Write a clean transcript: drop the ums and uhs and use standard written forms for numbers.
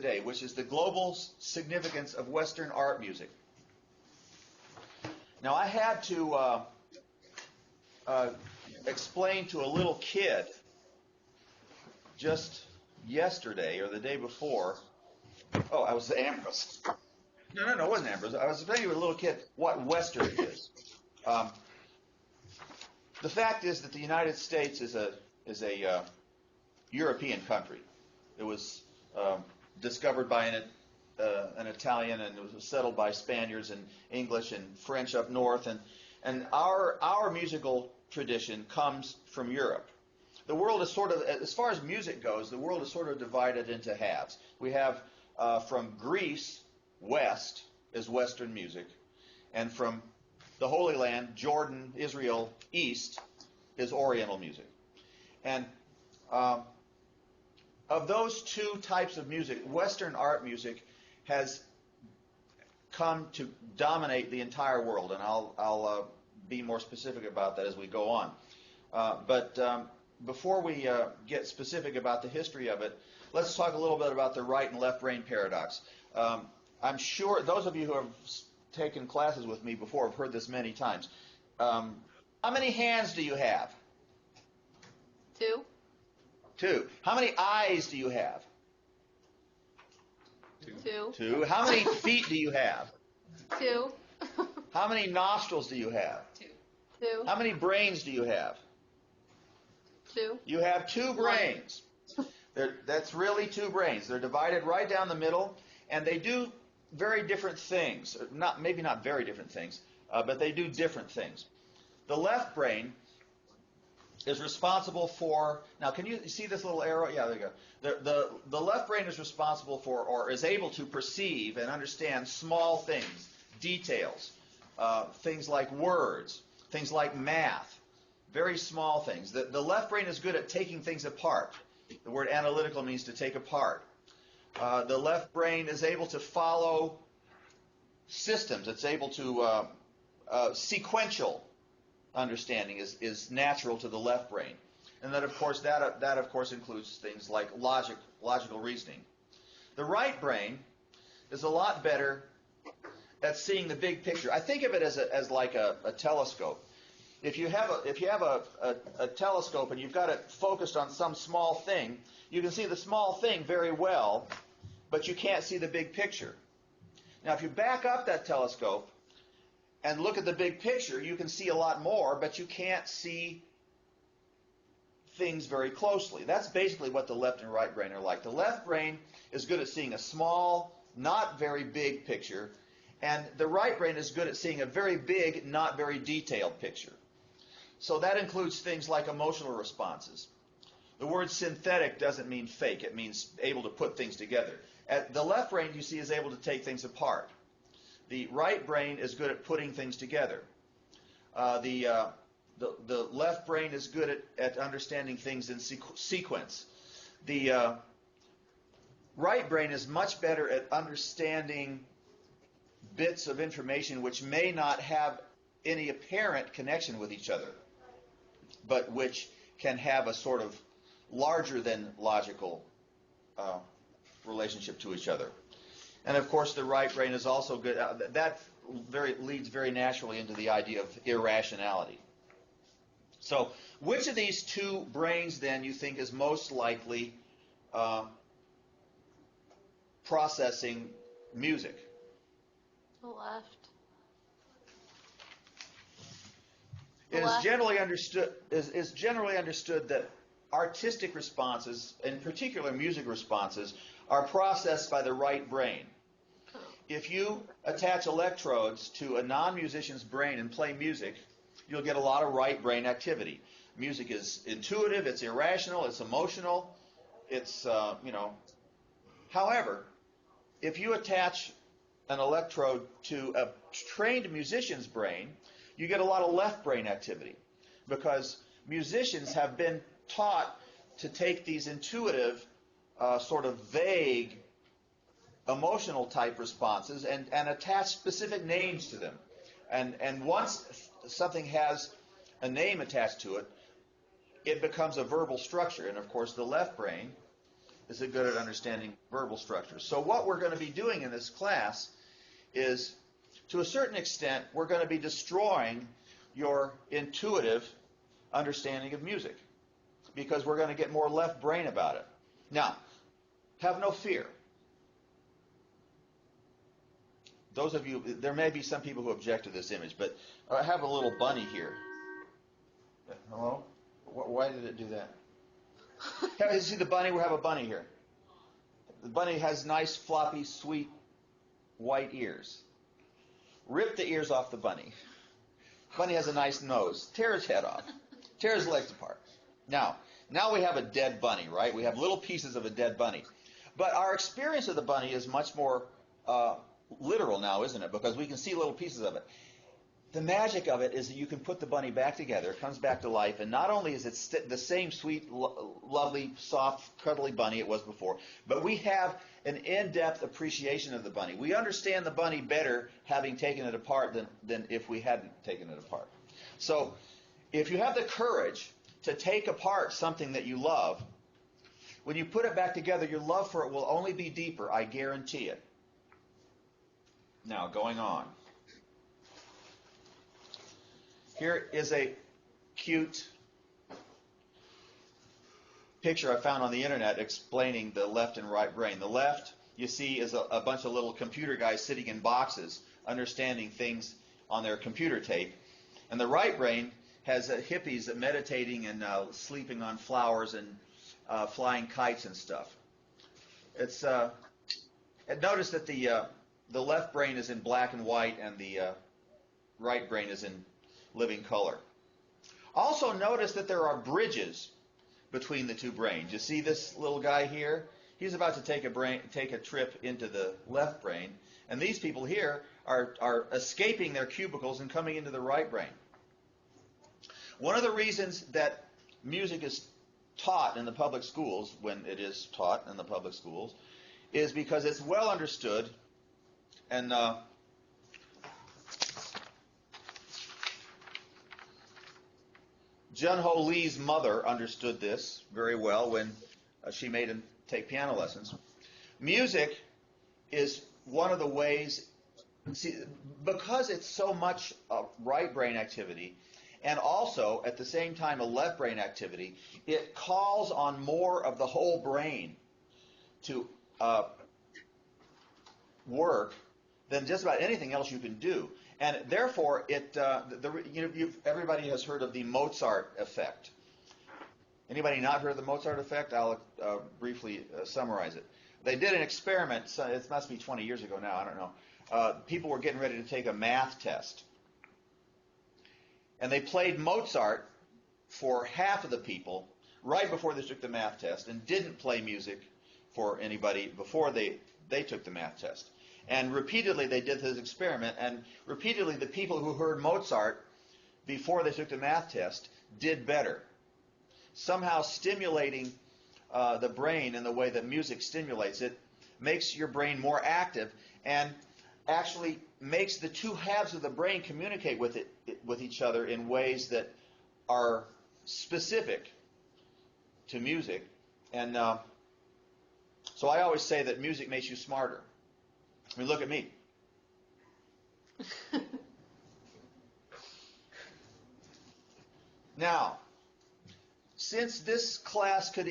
today, which is the global significance of Western art music. Now, I had to explain to a little kid just yesterday or the day before. Oh, I was Ambrose. No, it wasn't Ambrose. I was explaining to a little kid what Western is. The fact is that the United States is a European country. It was discovered by an Italian, and it was settled by Spaniards and English and French up north, and our musical tradition comes from Europe. The world is sort of, as far as music goes, the world is sort of divided into halves. We have from Greece west is Western music, and from the Holy Land, Jordan, Israel, east is Oriental music. And of those two types of music, Western art music has come to dominate the entire world, and I'll be more specific about that as we go on. But before we get specific about the history of it, let's talk a little bit about the right and left brain paradox. I'm sure those of you who have taken classes with me before have heard this many times. How many hands do you have? Two. How many eyes do you have? Two. How many feet do you have? Two. How many nostrils do you have? Two. How many brains do you have? Two. You have two brains. That's really two brains. They're divided right down the middle, and they do very different things. Maybe not very different things, but they do different things. The left brain is responsible for, now can you see this little arrow? Yeah, there you go. The left brain is responsible for, or is able to perceive and understand small things, details, things like words, things like math, very small things. The left brain is good at taking things apart. The word analytical means to take apart. The left brain is able to follow systems. It's able to sequential understanding is natural to the left brain, and that of course includes things like logical reasoning. The right brain is a lot better at seeing the big picture. I think of it as like a telescope. If you have a telescope and you've got it focused on some small thing, you can see the small thing very well, but you can't see the big picture. Now, if you back up that telescope and look at the big picture, you can see a lot more, but you can't see things very closely. That's basically what the left and right brain are like. The left brain is good at seeing a small, not very big picture, and the right brain is good at seeing a very big, not very detailed picture. So that includes things like emotional responses. The word synthetic doesn't mean fake. It means able to put things together. The left brain, you see, is able to take things apart. The right brain is good at putting things together. The left brain is good at understanding things in sequence. The right brain is much better at understanding bits of information which may not have any apparent connection with each other, but which can have a sort of larger than logical relationship to each other. And of course, the right brain is also good. That leads very naturally into the idea of irrationality. So, which of these two brains then you think is most likely processing music? The left. It is generally understood that artistic responses, in particular music responses, are processed by the right brain. If you attach electrodes to a non-musician's brain and play music, you'll get a lot of right brain activity. Music is intuitive, it's irrational, it's emotional, it's, However, if you attach an electrode to a trained musician's brain, you get a lot of left brain activity, because musicians have been taught to take these intuitive, sort of vague, emotional type responses and attach specific names to them. And once something has a name attached to it, it becomes a verbal structure. And of course, the left brain is it good at understanding verbal structures. So what we're going to be doing in this class is, to a certain extent, we're going to be destroying your intuitive understanding of music, because we're going to get more left brain about it. Now, have no fear. Those of you, there may be some people who object to this image, but I have a little bunny here. Hello? Why did it do that? You see the bunny? We have a bunny here. The bunny has nice, floppy, sweet, white ears. Rip the ears off the bunny. Bunny has a nice nose. Tear his head off. Tear his legs apart. Now we have a dead bunny, right? We have little pieces of a dead bunny. But our experience of the bunny is much more literal now, isn't it? Because we can see little pieces of it. The magic of it is that you can put the bunny back together. It comes back to life, and not only is it the same sweet, lovely, soft, cuddly bunny it was before, but we have an in-depth appreciation of the bunny. We understand the bunny better having taken it apart than if we hadn't taken it apart. So if you have the courage to take apart something that you love, when you put it back together, your love for it will only be deeper, I guarantee it. Now, going on. Here is a cute picture I found on the internet explaining the left and right brain. The left, you see, is a bunch of little computer guys sitting in boxes, understanding things on their computer tape. And the right brain has hippies meditating and sleeping on flowers and flying kites and stuff. It's notice that the left brain is in black and white, and the right brain is in living color. Also notice that there are bridges between the two brains. You see this little guy here? He's about to take a trip into the left brain, and these people here are escaping their cubicles and coming into the right brain. One of the reasons that music is taught in the public schools, when it is taught in the public schools, is because it's well understood, and Jun-Ho Lee's mother understood this very well when she made him take piano lessons. Music is one of the ways, see, because it's so much right brain activity and also at the same time a left brain activity, it calls on more of the whole brain to work than just about anything else you can do. And therefore, everybody has heard of the Mozart effect. Anybody not heard of the Mozart effect? I'll briefly summarize it. They did an experiment, so it must be 20 years ago now, I don't know. People were getting ready to take a math test. And they played Mozart for half of the people right before they took the math test, and didn't play music for anybody before they took the math test. And repeatedly they did this experiment, and repeatedly the people who heard Mozart before they took the math test did better. Somehow stimulating the brain in the way that music stimulates it makes your brain more active, and actually makes the two halves of the brain communicate with each other in ways that are specific to music. And so I always say that music makes you smarter. I mean, look at me. Now, since this class would